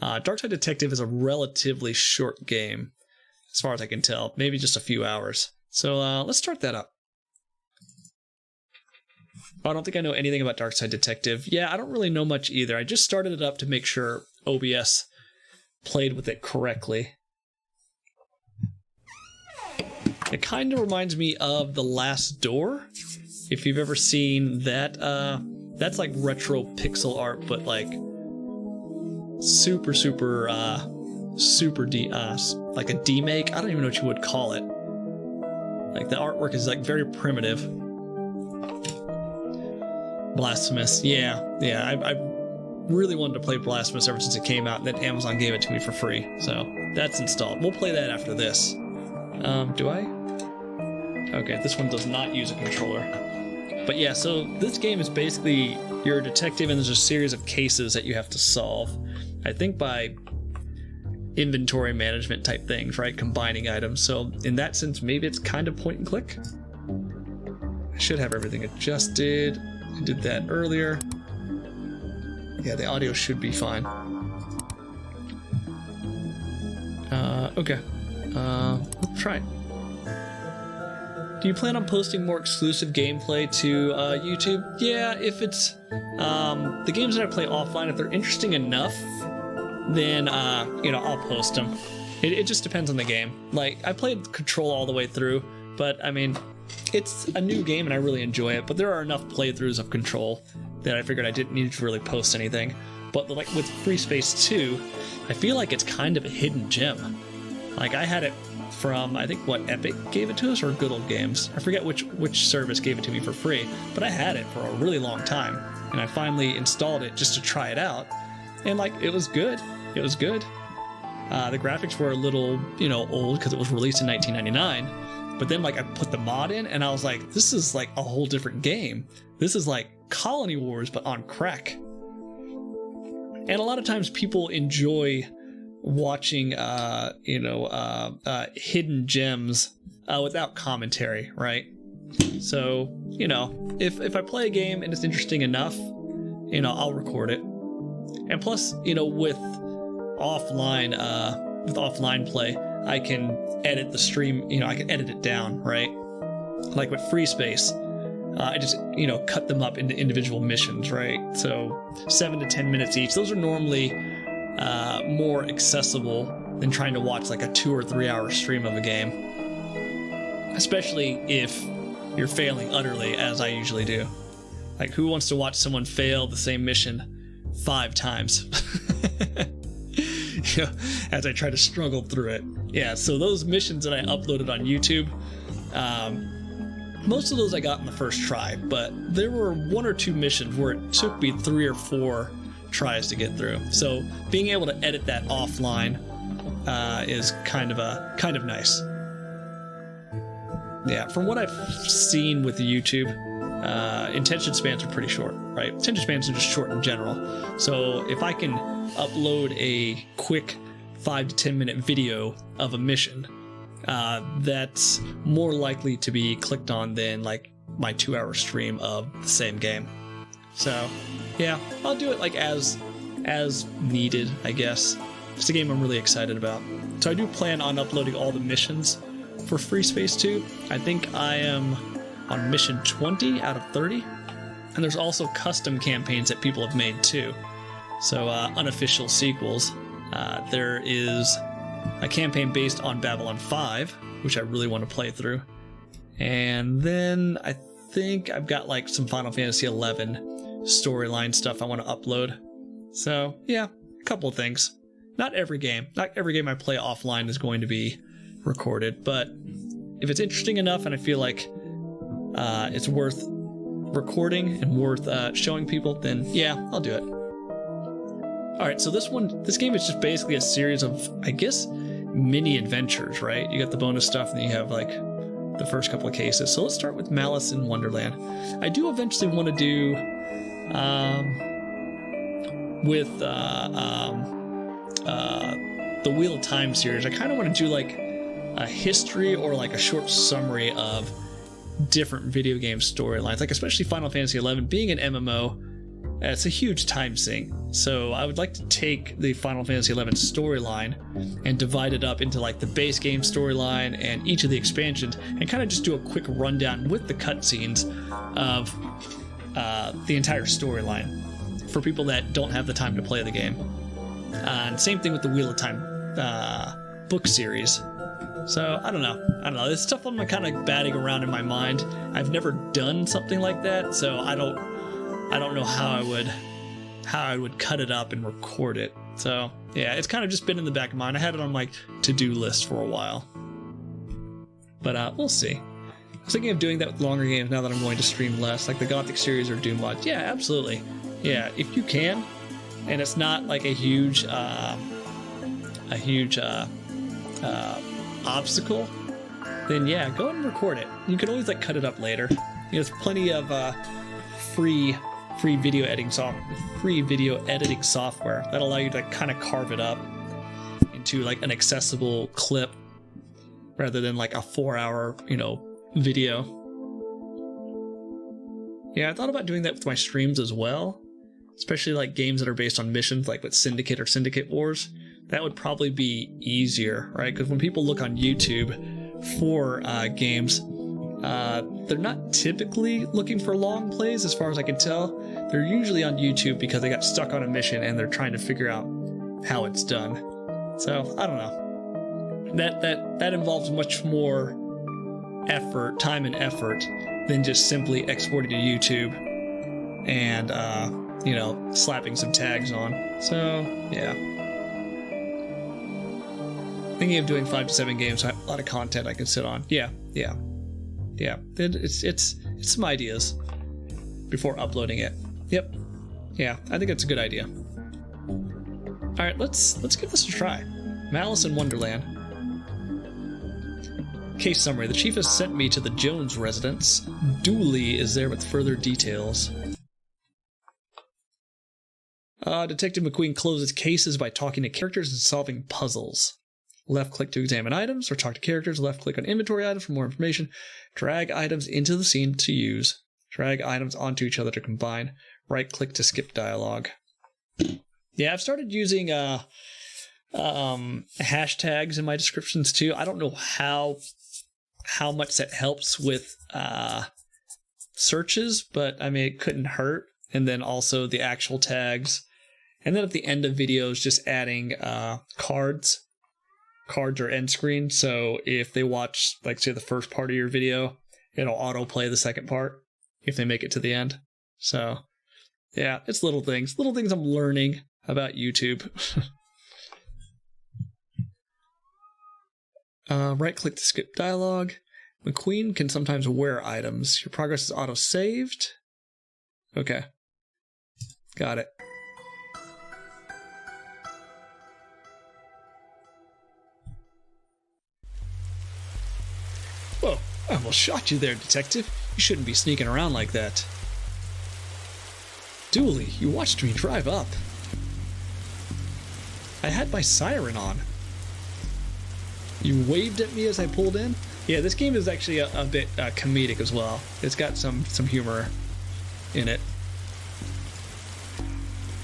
Darkside Detective is a relatively short game, as far as I can tell. Maybe just a few hours. So let's start that up. Oh, I don't think I know anything about Darkside Detective. Yeah, I don't really know much either. I just started it up to make sure OBS played with it correctly. It kind of reminds me of The Last Door, if you've ever seen that. That's like retro pixel art, but like super like a demake. I don't even know what you would call it. Like the artwork is like very primitive. Blasphemous, yeah. I really wanted to play Blasphemous ever since it came out, and then Amazon gave it to me for free, so that's installed. We'll play that after this. Do I? Okay, this one does not use a controller. But yeah, so this game is basically you're a detective and there's a series of cases that you have to solve. I think by inventory management type things, right? Combining items. So in that sense, maybe it's kind of point and click. I should have everything adjusted. I did that earlier. Yeah, the audio should be fine. Okay. Let's try it. Do you plan on posting more exclusive gameplay to YouTube? Yeah, if it's the games that I play offline, if they're interesting enough, then I'll post them. It just depends on the game. Like, I played Control all the way through, but I mean, it's a new game and I really enjoy it, but there are enough playthroughs of Control that I figured I didn't need to really post anything. But like with Free Space 2, I feel like it's kind of a hidden gem. Like, I had it from, I think, what, Epic gave it to us, or Good Old Games? I forget which service gave it to me for free, but I had it for a really long time, and I finally installed it just to try it out, and like, it was good. It was good. The graphics were a little, old because it was released in 1999, but then like I put the mod in, and I was like, this is like a whole different game. This is like Colony Wars, but on crack. And a lot of times people enjoy watching hidden gems without commentary, right? So if I play a game and it's interesting enough, I'll record it. And plus, with offline play, I can edit the stream. I can edit it down, right? Like with Free Space, I just cut them up into individual missions, right? So 7 to 10 minutes each. Those are normally more accessible than trying to watch like a 2 or 3 hour stream of a game, especially if you're failing utterly, as I usually do. Like, who wants to watch someone fail the same mission 5 times as I try to struggle through it? Yeah, so those missions that I uploaded on YouTube, most of those I got in the first try, but there were 1 or 2 missions where it took me 3 or 4 tries to get through. So being able to edit that offline is kind of nice. Yeah, from what I've seen with YouTube, attention spans are pretty short, right? Attention spans are just short in general. So if I can upload a quick 5 to 10 minute video of a mission, that's more likely to be clicked on than like my 2 hour stream of the same game. So yeah, I'll do it like as needed, I guess. It's a game I'm really excited about. So I do plan on uploading all the missions for Free Space 2. I think I am on mission 20 out of 30. And there's also custom campaigns that people have made too. So unofficial sequels. There is a campaign based on Babylon 5, which I really want to play through. And then I think I've got like some Final Fantasy 11 storyline stuff I want to upload. So yeah, a couple of things. Not every game I play offline is going to be recorded, but if it's interesting enough and I feel like it's worth recording and worth showing people, then yeah, I'll do it. Alright, so this game is just basically a series of, I guess, mini adventures, right? You got the bonus stuff, and then you have like the first couple of cases. So let's start with Malice in Wonderland. I do eventually want to do with the Wheel of Time series. I kind of want to do like a history or like a short summary of different video game storylines, like especially Final Fantasy 11 being an MMO. it's a huge time sink. So I would like to take the Final Fantasy XI storyline and divide it up into like the base game storyline and each of the expansions, and kind of just do a quick rundown with the cutscenes of the entire storyline for people that don't have the time to play the game. And same thing with the Wheel of Time book series. So I don't know. It's stuff I'm kind of batting around in my mind. I've never done something like that, so I don't know how I would cut it up and record it. So yeah, it's kind of just been in the back of my mind. I had it on my to-do list for a while, but we'll see. I was thinking of doing that with longer games now that I'm going to stream less, like the Gothic series or Doom mods. Yeah, absolutely. Yeah, if you can, and it's not like a huge obstacle, then yeah, go ahead and record it. You can always like cut it up later. There's plenty of free video editing software that allow you to kind of carve it up into like an accessible clip rather than like a 4-hour video. Yeah, I thought about doing that with my streams as well, especially like games that are based on missions, like with Syndicate or Syndicate Wars. That would probably be easier, right? Because when people look on YouTube for games, they're not typically looking for long plays, as far as I can tell. They're usually on YouTube because they got stuck on a mission and they're trying to figure out how it's done. So I don't know. That involves much more effort, time and effort, than just simply exporting to YouTube and slapping some tags on. So yeah. Thinking of doing 5 to 7 games, so I have a lot of content I can sit on. Yeah. It's some ideas before uploading it. Yep. Yeah, I think that's a good idea. All right, let's give this a try. Malice in Wonderland. Case summary: the chief has sent me to the Jones residence. Dooley is there with further details. Detective McQueen closes cases by talking to characters and solving puzzles. Left click to examine items, or talk to characters. Left click on inventory items for more information. Drag items into the scene to use. Drag items onto each other to combine. Right click to skip dialogue. Yeah, I've started using hashtags in my descriptions too. I don't know how much that helps with searches, but I mean, it couldn't hurt. And then also the actual tags. And then at the end of videos, just adding cards or end screen. So if they watch, like, say, the first part of your video, it'll autoplay the second part if they make it to the end. So yeah, it's little things I'm learning about YouTube. Right click to skip dialogue. McQueen can sometimes wear items. Your progress is auto-saved. Okay. Got it. Whoa, I almost shot you there, detective. You shouldn't be sneaking around like that. Dooley, you watched me drive up. I had my siren on. You waved at me as I pulled in? Yeah, this game is actually a bit comedic as well. It's got some humor in it.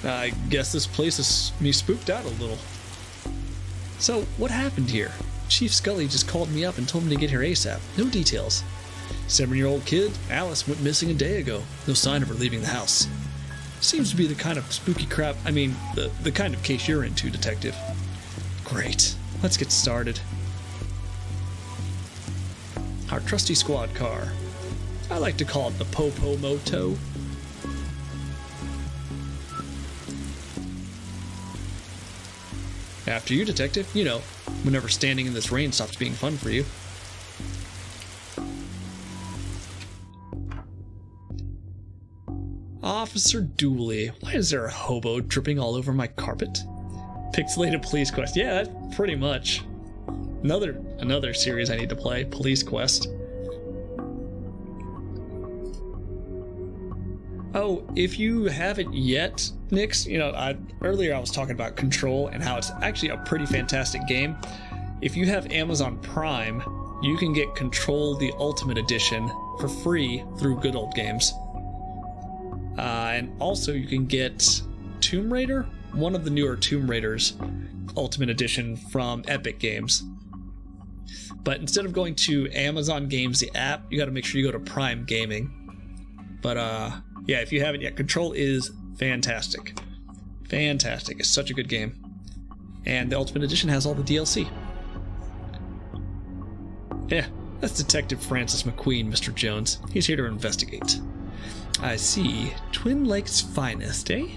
I guess this place has me spooked out a little. So, what happened here? Chief Scully just called me up and told me to get here ASAP. No details. 7-year-old kid, Alice, went missing a day ago. No sign of her leaving the house. Seems to be the kind of spooky crap, the kind of case you're into, detective. Great. Let's get started. Our trusty squad car. I like to call it the Popo Moto. After you, detective. You know, whenever standing in this rain stops being fun for you. Officer Dooley. Why is there a hobo dripping all over my carpet? Pixelated Police Quest. Yeah, that's pretty much. Another series I need to play. Police Quest. Oh, if you haven't yet, Nix, earlier I was talking about Control and how it's actually a pretty fantastic game. If you have Amazon Prime, you can get Control the Ultimate Edition for free through Good Old Games. And also you can get Tomb Raider, one of the newer Tomb Raiders Ultimate Edition from Epic Games. But instead of going to Amazon Games, the app, you got to make sure you go to Prime Gaming. But yeah, if you haven't yet, Control is fantastic. Fantastic. It's such a good game. And the Ultimate Edition has all the DLC. Yeah, that's Detective Francis McQueen, Mr. Jones. He's here to investigate. I see. Twin Lakes finest, eh?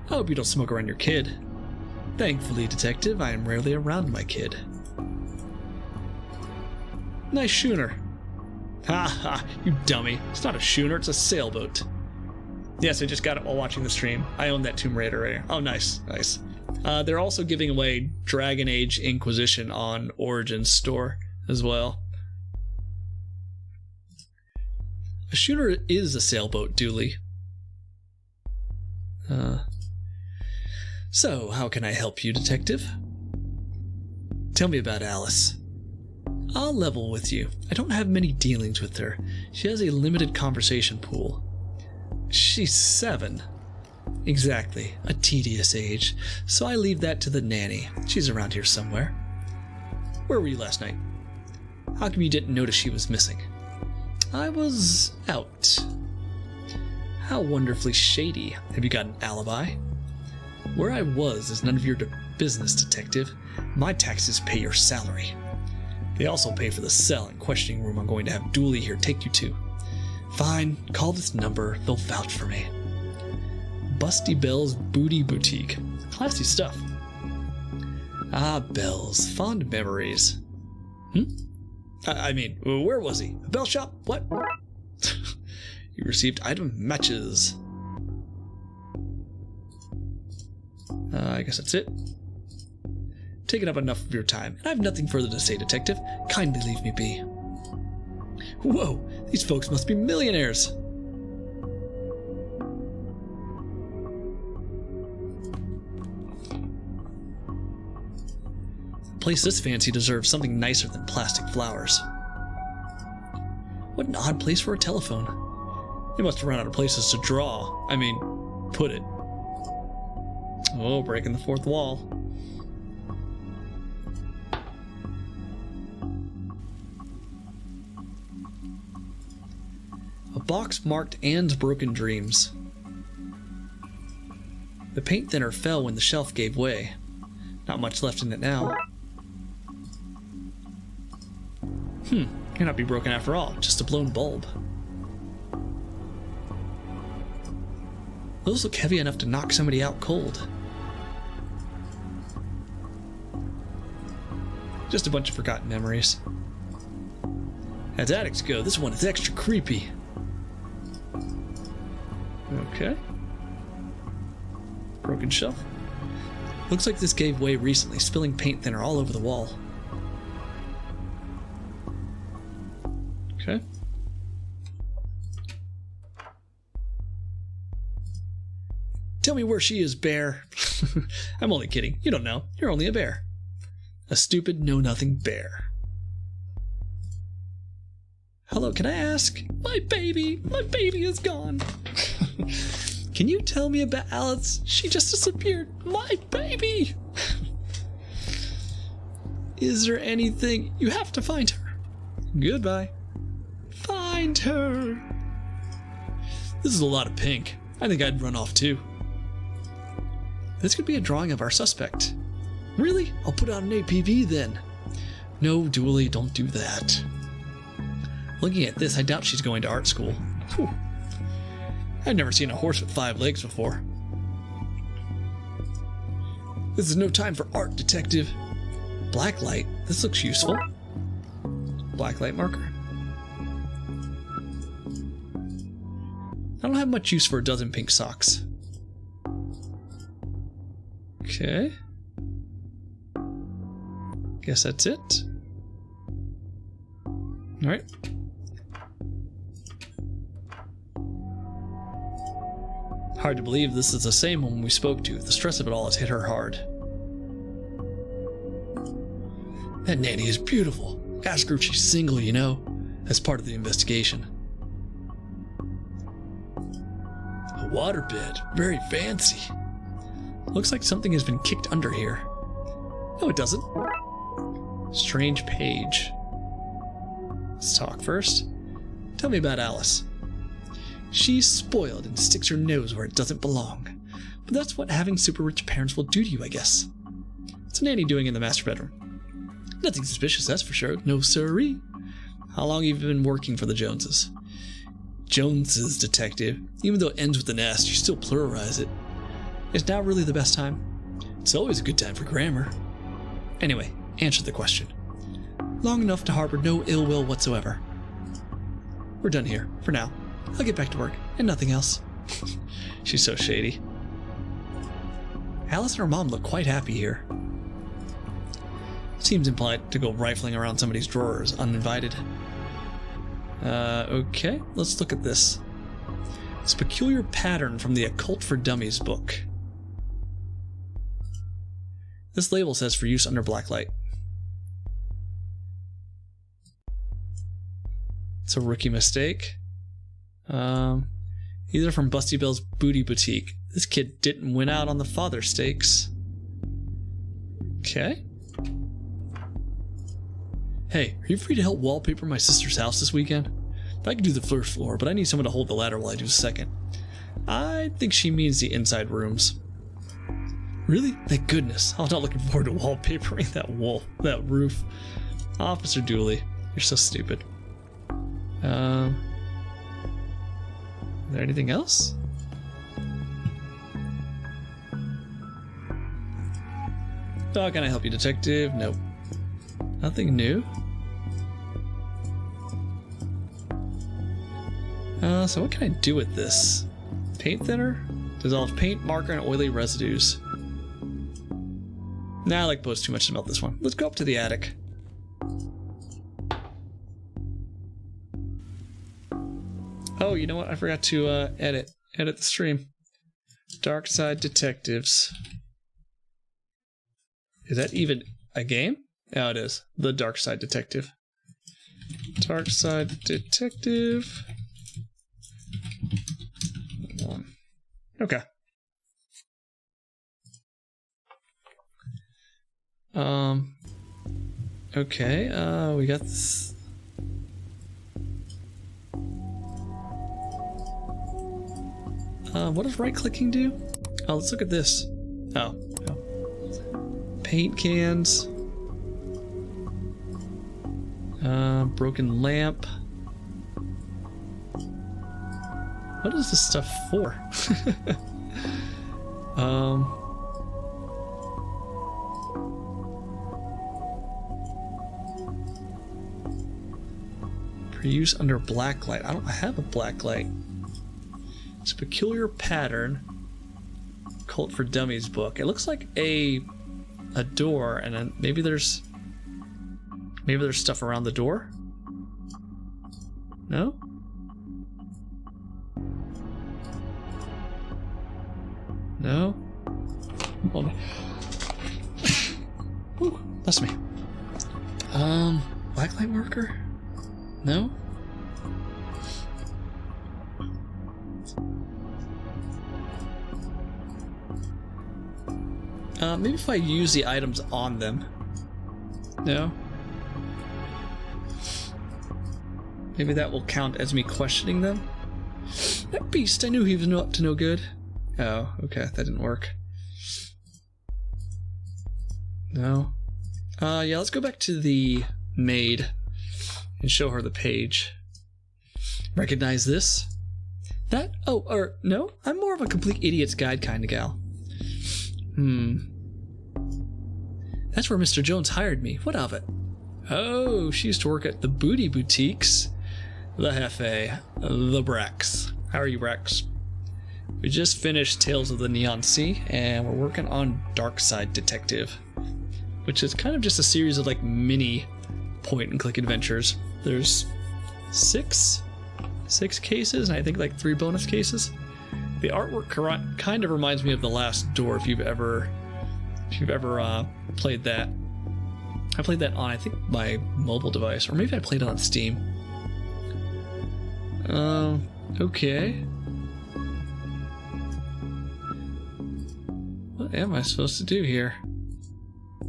I hope you don't smoke around your kid. Thankfully, Detective, I am rarely around my kid. Nice schooner. Ha ha, you dummy. It's not a schooner, it's a sailboat. Yes, I just got it while watching the stream. I own that Tomb Raider right here. Oh, nice, nice. They're also giving away Dragon Age Inquisition on Origins store as well. A schooner is a sailboat, Dooley. So, how can I help you, Detective? Tell me about Alice. I'll level with you. I don't have many dealings with her. She has a limited conversation pool. She's 7. Exactly, a tedious age, so I leave that to the nanny. She's around here somewhere. Where were you last night? How come you didn't notice she was missing? I was out. How wonderfully shady. Have you got an alibi? Where I was is none of your business, Detective. My taxes pay your salary. They also pay for the cell and questioning room I'm going to have Dooley here take you to. Fine, call this number. They'll vouch for me. Busty Bell's Booty Boutique. Classy stuff. Ah, Bells. Fond memories. I mean, where was he? A bell shop? What? You received item matches. I guess that's it. Taken up enough of your time, and I have nothing further to say, Detective. Kindly leave me be. Whoa, these folks must be millionaires. A place this fancy deserves something nicer than plastic flowers. What an odd place for a telephone. They must have run out of places to put it. Oh, breaking the fourth wall. A box marked Anne's Broken Dreams. The paint thinner fell when the shelf gave way. Not much left in it now. Cannot be broken after all, just a blown bulb. Those look heavy enough to knock somebody out cold. Just a bunch of forgotten memories. As addicts go, this one is extra creepy. Okay. Broken shelf. Looks like this gave way recently, spilling paint thinner all over the wall. Okay. Tell me where she is, bear. I'm only kidding. You don't know. You're only a bear. A stupid, know-nothing bear. Hello, can I ask? My baby is gone. Can you tell me about Alice? She just disappeared. My baby. Is there anything? You have to find her. Goodbye. Find her. This is a lot of pink. I think I'd run off too. This could be a drawing of our suspect. Really? I'll put out an APB then. No, Dooley, don't do that. Looking at this, I doubt she's going to art school. Whew. I've never seen a horse with 5 legs before. This is no time for art, Detective. Blacklight. This looks useful. Blacklight marker. I don't have much use for a dozen pink socks. Okay. Guess that's it. Alright. Hard to believe this is the same woman we spoke to. The stress of it all has hit her hard. That nanny is beautiful. Ask her if she's single, you know, as part of the investigation. waterbed. Very fancy. Looks like something has been kicked under here. No, it doesn't. Strange page. Let's talk first. Tell me about Alice. She's spoiled and sticks her nose where it doesn't belong. But that's what having super rich parents will do to you, I guess. What's Nanny doing in the master bedroom? Nothing suspicious, that's for sure. No siree. How long have you been working for the Joneses? Joneses, detective. Even though it ends with an S, you still pluralize it. Is now really the best time? It's always a good time for grammar. Anyway, answer the question. Long enough to harbor no ill will whatsoever. We're done here, for now. I'll get back to work, and nothing else. She's so shady. Alice and her mom look quite happy here. Seems impolite to go rifling around somebody's drawers uninvited. Okay, let's look at this. It's a peculiar pattern from the Occult for Dummies book. This label says for use under blacklight. It's a rookie mistake. Either from Busty Bell's Booty Boutique. This kid didn't win out on the father stakes. Okay. Hey, are you free to help wallpaper my sister's house this weekend? I can do the first floor, but I need someone to hold the ladder while I do the second. I think she means the inside rooms. Really? Thank goodness. I'm not looking forward to wallpapering that roof. Officer Dooley, you're so stupid. Is there anything else? Oh, can I help you, detective? Nope. Nothing new. So what can I do with this? Paint thinner? Dissolved paint, marker, and oily residues. Nah, I like both too much to melt this one. Let's go up to the attic. Oh, you know what? I forgot to edit the stream. Darkside Detectives. Is that even a game? Oh, it is. The Darkside Detective. Darkside Detective. Okay. Okay, we got this. What does right-clicking do? Oh, let's look at this. Oh. Paint cans. Broken lamp. What is this stuff for? For use under blacklight. I don't have a blacklight. It's a peculiar pattern. Cult for Dummies book. It looks like a door, and then maybe there's stuff around the door. No? No? Hold on. Ooh, that's me. Blacklight marker? No? Maybe if I use the items on them. No? Maybe that will count as me questioning them? That beast, I knew he was up to no good. Oh, okay, that didn't work. No. Yeah, let's go back to the maid and show her the page. Recognize this? That? Oh, or no? I'm more of a complete idiot's guide kind of gal. That's where Mr. Jones hired me. What of it? Oh, she used to work at the Booty Boutiques. The Hefe. The Brex. How are you, Brex? We just finished Tales of the Neon Sea, and we're working on Darkside Detective, which is kind of just a series of like mini point-and-click adventures. There's six cases, and I think like 3 bonus cases. The artwork kind of reminds me of The Last Door. If you've ever played that. I played that on, I think, my mobile device, or maybe I played it on Steam. Okay. What am I supposed to do here?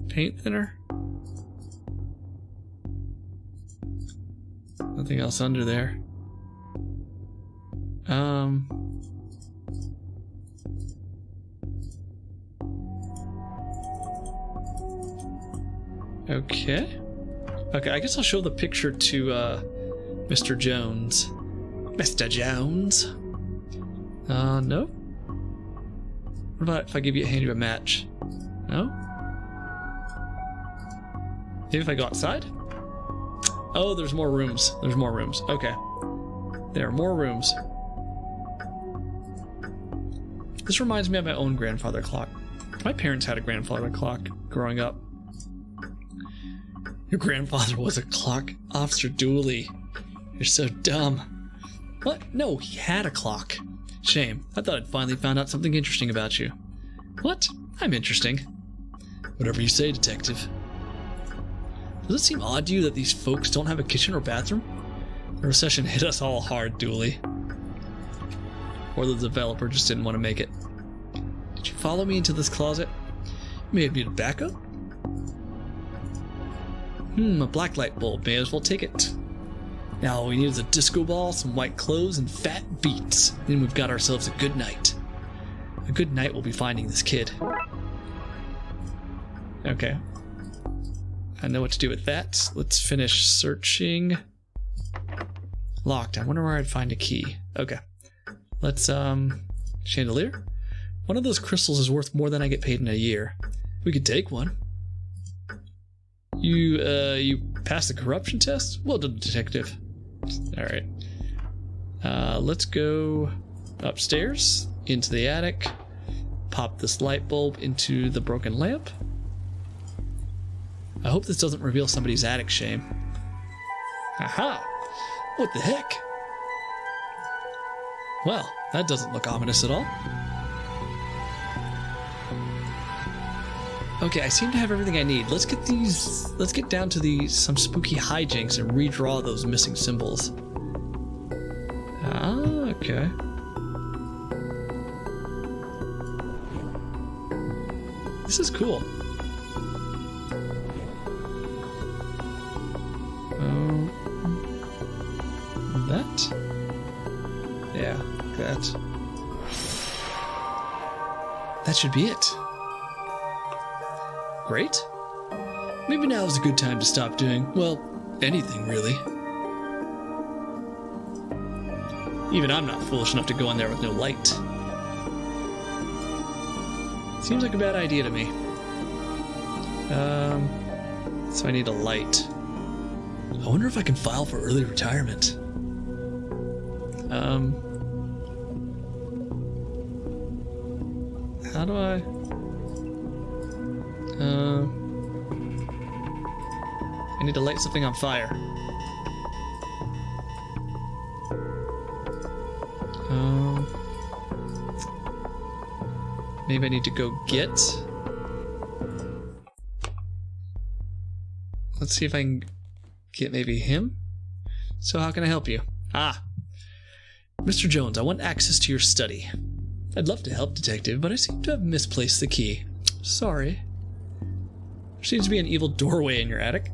Paint thinner? Nothing else under there. Okay. Okay, I guess I'll show the picture to Mr. Jones. Mr. Jones? No? What about if I hand you a match? No? Maybe if I go outside? Oh, there's more rooms. There's more rooms. Okay. There are more rooms. This reminds me of my own grandfather clock. My parents had a grandfather clock growing up. Your grandfather was a clock? Officer Dooley. You're so dumb. What? No, he had a clock. Shame. I thought I'd finally found out something interesting about you. What? I'm interesting. Whatever you say, detective. Does it seem odd to you that these folks don't have a kitchen or bathroom? The recession hit us all hard, Dooley. Or the developer just didn't want to make it. Did you follow me into this closet? You may have needed backup? A black light bulb. May as well take it. Now all we need is a disco ball, some white clothes, and fat beats. Then we've got ourselves a good night. A good night we'll be finding this kid. Okay. I know what to do with that. Let's finish searching. Locked. I wonder where I'd find a key. Okay. Let's, chandelier? One of those crystals is worth more than I get paid in a year. We could take one. You passed the corruption test? Well done, detective. Alright. Let's go upstairs, into the attic, pop this light bulb into the broken lamp. I hope this doesn't reveal somebody's attic shame. Aha! What the heck? Well, that doesn't look ominous at all. Okay, I seem to have everything I need. Let's get down to some spooky hijinks and redraw those missing symbols. Ah, okay. This is cool. That? Yeah, that. That should be it. Great. Maybe now is a good time to stop doing, well, anything really. Even I'm not foolish enough to go in there with no light. Seems like a bad idea to me. So I need a light. I wonder if I can file for early retirement. How do I... I need to light something on fire. Maybe I need to go get... Let's see if I can get maybe him? So how can I help you? Ah! Mr. Jones, I want access to your study. I'd love to help, detective, but I seem to have misplaced the key. Sorry. There seems to be an evil doorway in your attic.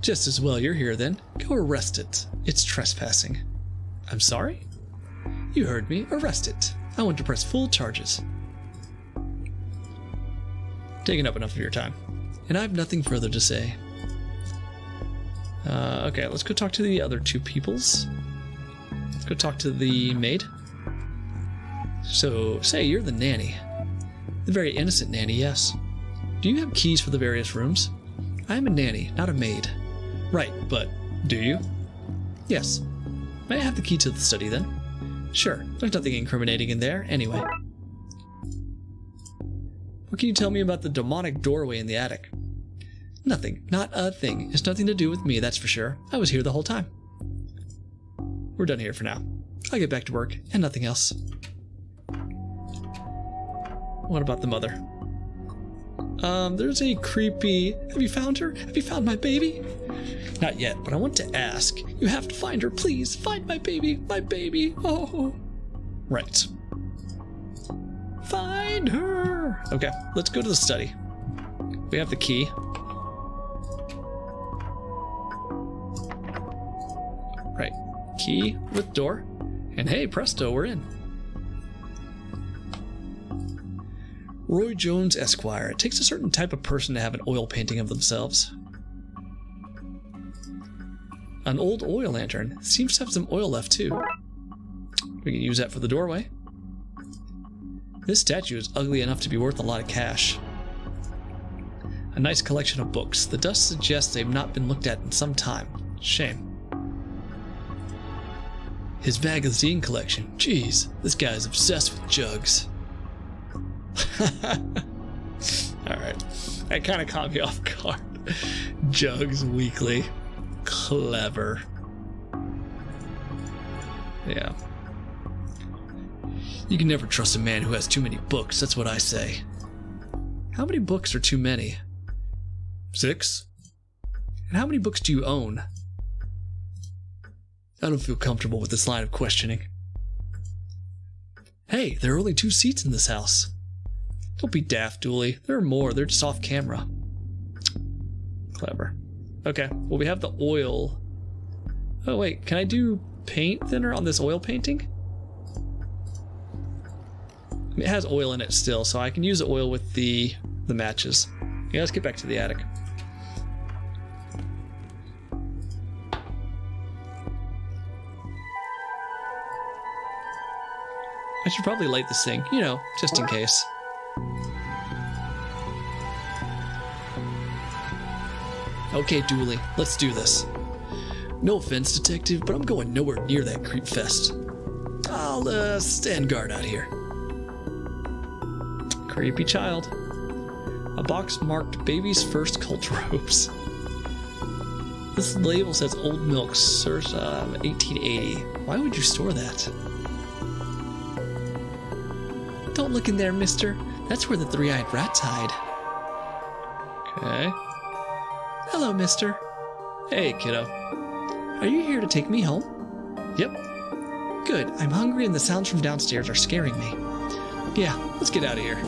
Just as well you're here then. Go arrest it. It's trespassing. I'm sorry? You heard me. Arrest it. I want to press full charges. Taking up enough of your time. And I have nothing further to say. Okay, let's go talk to the other two peoples. Let's go talk to the maid. So, say you're the nanny. The very innocent nanny, yes. Do you have keys for the various rooms? I am a nanny, not a maid. Right, but do you? Yes. May I have the key to the study then? Sure, there's nothing incriminating in there, anyway. What can you tell me about the demonic doorway in the attic? Nothing, not a thing. It's nothing to do with me, that's for sure. I was here the whole time. We're done here for now. I'll get back to work, and nothing else. What about the mother? There's a creepy... Have you found her? Have you found my baby? Not yet, but I want to ask. You have to find her, please. Find my baby. My baby. Oh. Right. Find her. door. Okay, let's go to the study. We have the key. Right, key with door. And hey, presto, we're in. Roy Jones, Esquire. It takes a certain type of person to have an oil painting of themselves. An old oil lantern. Seems to have some oil left, too. We can use that for the doorway. This statue is ugly enough to be worth a lot of cash. A nice collection of books. The dust suggests they've not been looked at in some time. Shame. His magazine collection. Jeez, this guy is obsessed with jugs. Alright. That kind of caught me off guard. Jugs Weekly. Clever. Yeah. You can never trust a man who has too many books, that's what I say. How many books are too many? 6? And how many books do you own? I don't feel comfortable with this line of questioning. Hey, there are only 2 seats in this house. Don't be daft, Dooley. There are more, they're just off camera. Clever. Okay, well we have the oil. Oh wait, can I do paint thinner on this oil painting? It has oil in it still, so I can use the oil with the matches. Yeah, let's get back to the attic. I should probably light this thing, you know, just in case. Okay, Dooley, let's do this. No offense, detective, but I'm going nowhere near that creep fest. I'll, stand guard out here. Creepy child. A box marked baby's first cult robes. This label says old milk, circa 1880. Why would you store that? Don't look in there, mister. That's where the three-eyed rat's hide. Okay. Hello, mister. Hey, kiddo. Are you here to take me home? Yep. Good. I'm hungry and the sounds from downstairs are scaring me. Yeah, let's get out of here.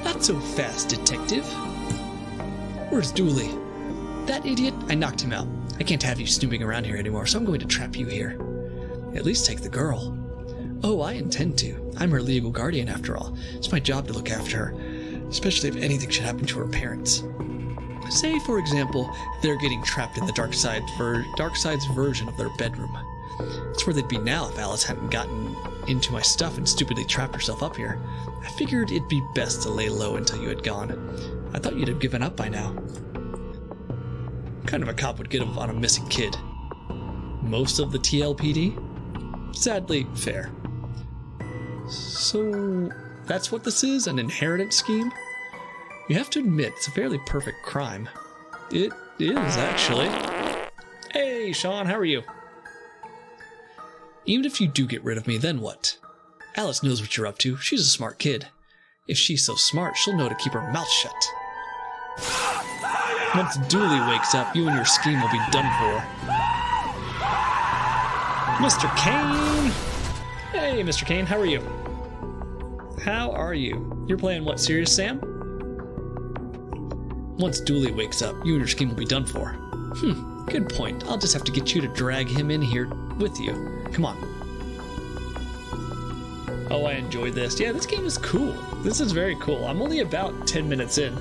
Not so fast, detective. Where's Dooley? That idiot? I knocked him out. I can't have you snooping around here anymore, so I'm going to trap you here. At least take the girl. Oh, I intend to. I'm her legal guardian, after all. It's my job to look after her, especially if anything should happen to her parents. Say, for example, they're getting trapped in the Darkside's version of their bedroom. That's where they'd be now if Alice hadn't gotten into my stuff and stupidly trapped herself up here. I figured it'd be best to lay low until you had gone. I thought you'd have given up by now. What kind of a cop would get on a missing kid? Most of the TLPD? Sadly, fair. So, that's what this is? An inheritance scheme? You have to admit, it's a fairly perfect crime. It is, actually. Hey, Sean, how are you? Even if you do get rid of me, then what? Alice knows what you're up to. She's a smart kid. If she's so smart, she'll know to keep her mouth shut. Once Dooley wakes up, you and your scheme will be done for. Mr. Kane! Hey, Mr. Kane, how are you? How are you? You're playing what, Serious Sam? Once Dooley wakes up, you and your scheme will be done for. Good point. I'll just have to get you to drag him in here with you. Come on. Oh, I enjoyed this. Yeah, this game is cool. This is very cool. I'm only about 10 minutes in.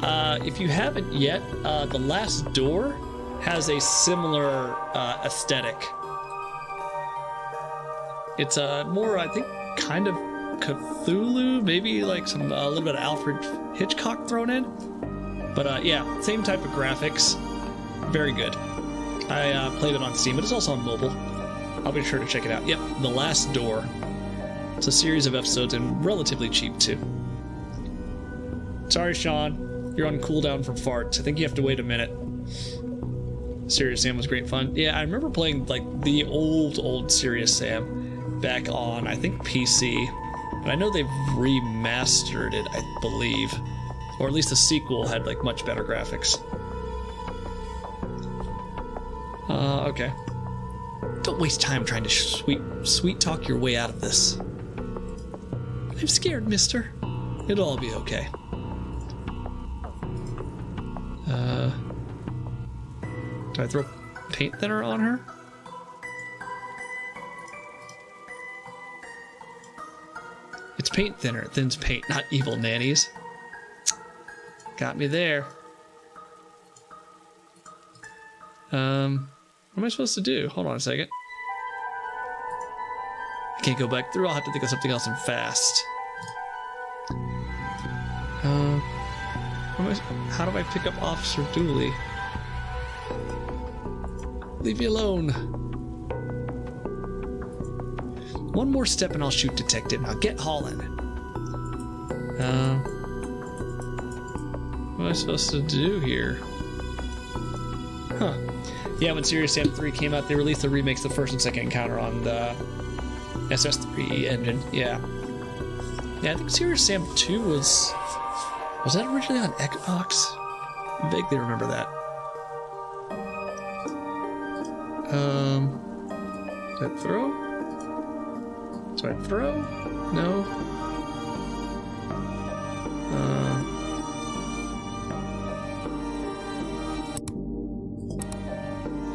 If you haven't yet, The Last Door has a similar aesthetic. It's more, I think, kind of Cthulhu, maybe like a little bit of Alfred Hitchcock thrown in. But yeah, same type of graphics. Very good. I played it on Steam, but it's also on mobile. I'll be sure to check it out. Yep, The Last Door. It's a series of episodes and relatively cheap too. Sorry, Sean. You're on cooldown from farts. I think you have to wait a minute. Serious Sam was great fun. Yeah, I remember playing like the old Serious Sam back on, I think, PC. But I know they've remastered it, I believe. Or at least the sequel had like much better graphics. Okay. Don't waste time trying to sweet talk your way out of this. I'm scared, mister. It'll all be okay. Do I throw paint thinner on her? It's paint thinner. It thins paint, not evil nannies. Got me there. What am I supposed to do? Hold on a second. I can't go back through. I'll have to think of something else and fast. How do I pick up Officer Dooley? Leave me alone. One more step and I'll shoot detective. Now get hauling. What am I supposed to do here? Huh. Yeah, when Serious Sam 3 came out, they released the remakes of the first and second encounter on the SS3 engine. Yeah. Yeah, I think Serious Sam 2 was that originally on Xbox? I vaguely remember that. Did I throw? Do I throw? No.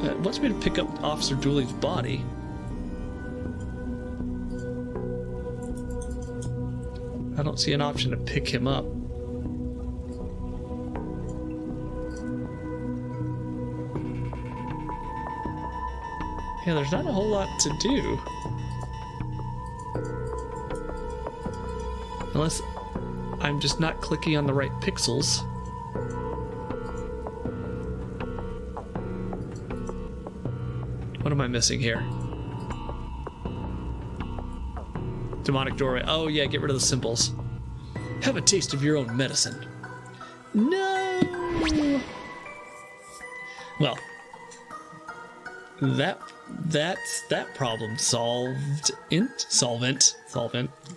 It wants me to pick up Officer Dooley's body. I don't see an option to pick him up. Yeah, there's not a whole lot to do. Unless I'm just not clicking on the right pixels. What am I missing here? Demonic doorway. Oh yeah, get rid of the symbols. Have a taste of your own medicine. No! Well, that problem solved. Solvent.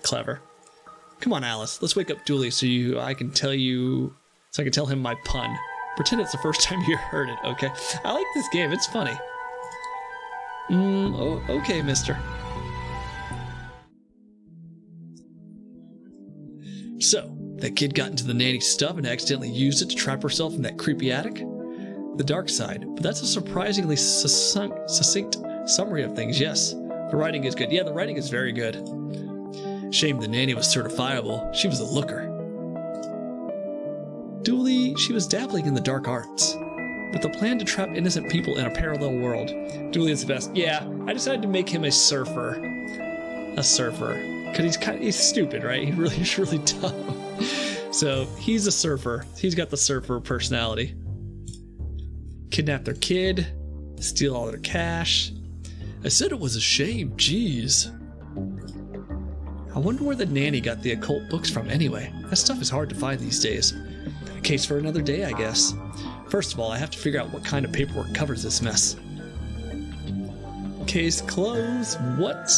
Clever. Come on, Alice. Let's wake up Dooley so I can tell him my pun. Pretend it's the first time you heard it, okay? I like this game. It's funny. Oh, okay, mister. So, that kid got into the nanny stuff and accidentally used it to trap herself in that creepy attic? The Darkside. But that's a surprisingly succinct summary of things, yes. The writing is good. Yeah, the writing is very good. Shame the nanny was certifiable. She was a looker. Dooley, she was dabbling in the dark arts. With a plan to trap innocent people in a parallel world. Dooley is the best. Yeah, I decided to make him a surfer. A surfer. Because he's stupid, right? He's really dumb. So, he's a surfer. He's got the surfer personality. Kidnap their kid. Steal all their cash. I said it was a shame. Jeez. I wonder where the nanny got the occult books from anyway. That stuff is hard to find these days. A case for another day, I guess. First of all, I have to figure out what kind of paperwork covers this mess. Case closed. What?